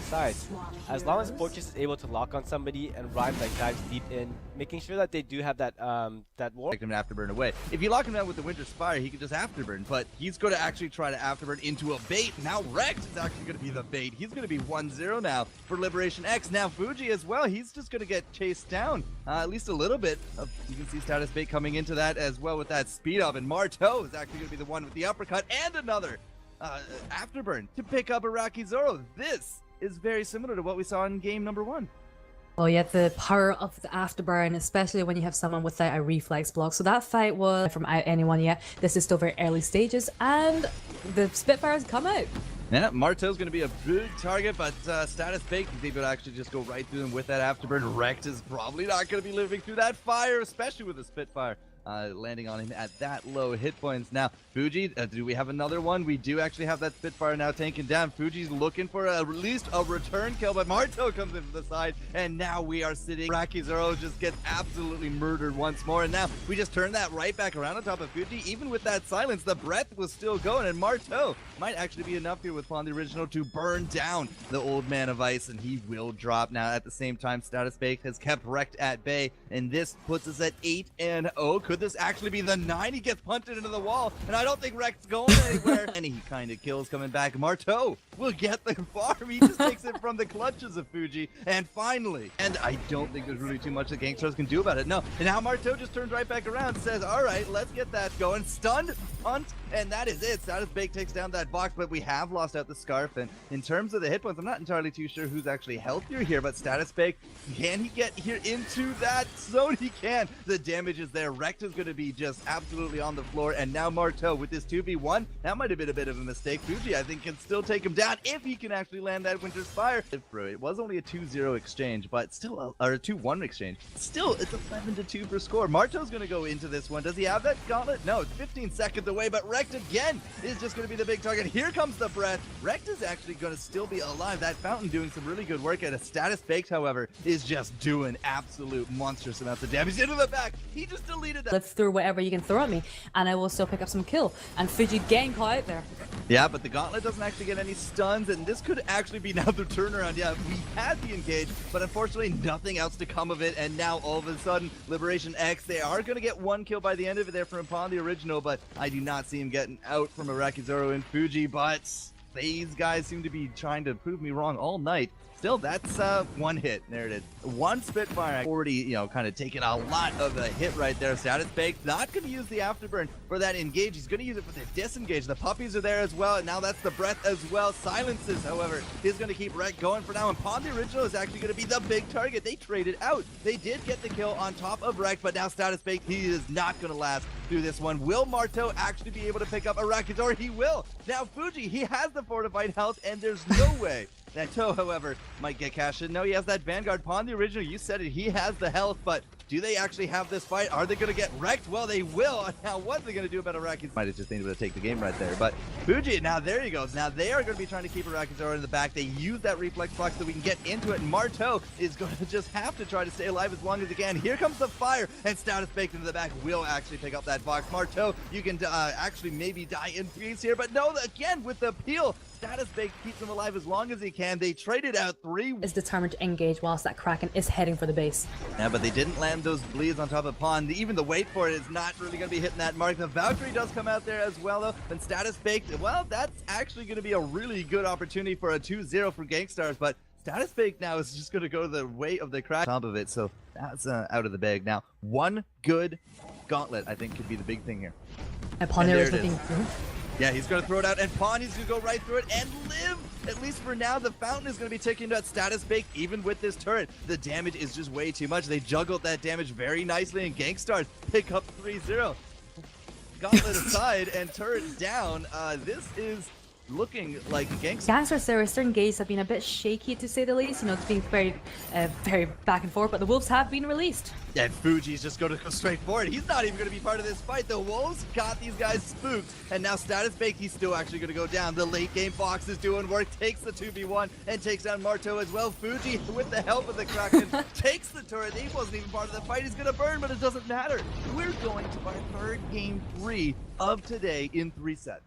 sides. As long as Fortress is able to lock on somebody and Rhyme like dives deep in, making sure that they do have that that wall. Him to afterburn away. If you lock him down with the Winter Spire, he can just afterburn, but he's going to actually try to afterburn into a bait. Now Rex is actually going to be the bait. He's going to be 1-0 now for Liberation X. Now Fuji as well, he's just going to get chased down, at least a little bit. You can see Status Bait coming into that as well with that speed up, and Marteau is actually going to be the one with the uppercut and another afterburn to pick up Iraqi Zoro. This is very similar to what we saw in game number 1. Oh yeah, the power of the afterburn, especially when you have someone without a reflex block. So that fight was from anyone yet. This is still very early stages, and the Spitfires come out. Yeah, Marteau's going to be a big target, but Status Bait is able to actually just go right through him with that afterburn. Rex is probably not going to be living through that fire, especially with the Spitfire. Landing on him at that low hit points. Now, Fuji, do we have another one? We do actually have that Spitfire now taken down. Fuji's looking for at least a return kill, but Marteau comes in from the side, and now we are sitting. Iraqi Zoro just gets absolutely murdered once more, and now we just turn that right back around on top of Fuji. Even with that silence, the breath was still going, and Marteau might actually be enough here with Pawn the Original to burn down the Old Man of Ice, and he will drop. Now, at the same time, Status Bait has kept Wrecked at bay, and this puts us at 8-0. Could this actually be the 9? He gets punted into the wall, and I don't think Rex going anywhere. And he kind of kills coming back. Marteau will get the farm. He just takes it from the clutches of Fuji, and finally, and I don't think there's really too much that Gangstars can do about it. No, and now Marteau just turns right back around, says, all right, let's get that going. Stunned, punt, and that is it. Status Bait takes down that box, but we have lost out the Scarf, and in terms of the hit points, I'm not entirely too sure who's actually healthier here, but Status Bait, can he get here into that zone? He can. The damage is there. Rex is going to be just absolutely on the floor, and now Marteau with this 2v1, that might have been a bit of a mistake. Fuji, I think, can still take him down if he can actually land that Winter Spire. It was only a 2-0 exchange, but still, or a 2-1 exchange. Still, it's a 7-2 for score. Marteau's going to go into this one. Does he have that gauntlet? No, it's 15 seconds away, but Rex again is just going to be the big target. Here comes the breath. Rex is actually going to still be alive. That Fountain doing some really good work, and a Status Baked, however, is just doing absolute monstrous amounts of damage into the back. He just deleted that. Live through whatever you can throw at me, and I will still pick up some kill. And Fuji getting caught out there. Yeah, but the gauntlet doesn't actually get any stuns, and this could actually be now the turnaround. Yeah, we had the engage, but unfortunately nothing else to come of it, and now all of a sudden, Liberation X, they are going to get one kill by the end of it there from Pawn the Original, but I do not see him getting out from Iraqi Zoro and Fuji, but these guys seem to be trying to prove me wrong all night. Still, that's one hit. There it is. One Spitfire. Already, kind of taking a lot of a hit right there. Status Baked not going to use the afterburn for that engage. He's going to use it for the disengage. The puppies are there as well. And now that's the breath as well. Silences, however, is going to keep Rek going for now. And Pawn the Original is actually going to be the big target. They traded out. They did get the kill on top of Rek, but now Status Baked, he is not going to last through this one. Will Marteau actually be able to pick up Iraqi Zoro? He will. Now Fuji, he has the fortified health, and there's no way that Toe, however, might get cashed in. No, he has that Vanguard. Pawn the Original, you said it, he has the health, but do they actually have this fight? Are they going to get wrecked? Well, they will. Now, what are they going to do about Iraqi? Might have just been able to take the game right there, but Fuji, now there he goes. Now they are going to be trying to keep Iraqi Zoro in the back. They use that reflex block so we can get into it, and Marteau is going to just have to try to stay alive as long as he can. Here comes the fire, and Status Baked into the back will actually pick up that box. Marteau, you can actually maybe die in peace here, but no, again, with the peel, Status Baked keeps him alive as long as he can. They traded out 3. Is determined to engage whilst that Kraken is heading for the base. Yeah, but they didn't land those bleeds on top of Pawn. Even the wait for it is not really going to be hitting that mark. The Valkyrie does come out there as well, though. And Status Baked, well, that's actually going to be a really good opportunity for a 2-0 for Gangstars, but Status Baked now is just going to go the way of the crack top of it, so that's out of the bag. Now, one good gauntlet, I think, could be the big thing here. And Pawn there is looking. Yeah, he's going to throw it out, and Pawn is going to go right through it and live. At least for now, the Fountain is going to be taking that Status Baked even with this turret. The damage is just way too much. They juggled that damage very nicely, and Gangstars pick up 3-0. Gauntlet aside and turret down, this is looking like Gangstars there, certain games have been a bit shaky to say the least. It's been very, very back and forth, but the Wolves have been released. Yeah, Fuji's just going to go straight for it. He's not even going to be part of this fight. The Wolves got these guys spooked, and now Status Baked, he's still actually going to go down. The late game Fox is doing work, takes the 2v1, and takes down Marteau as well. Fuji, with the help of the Kraken, takes the turret. He wasn't even part of the fight. He's going to burn, but it doesn't matter. We're going to our third game 3 of today in 3 sets.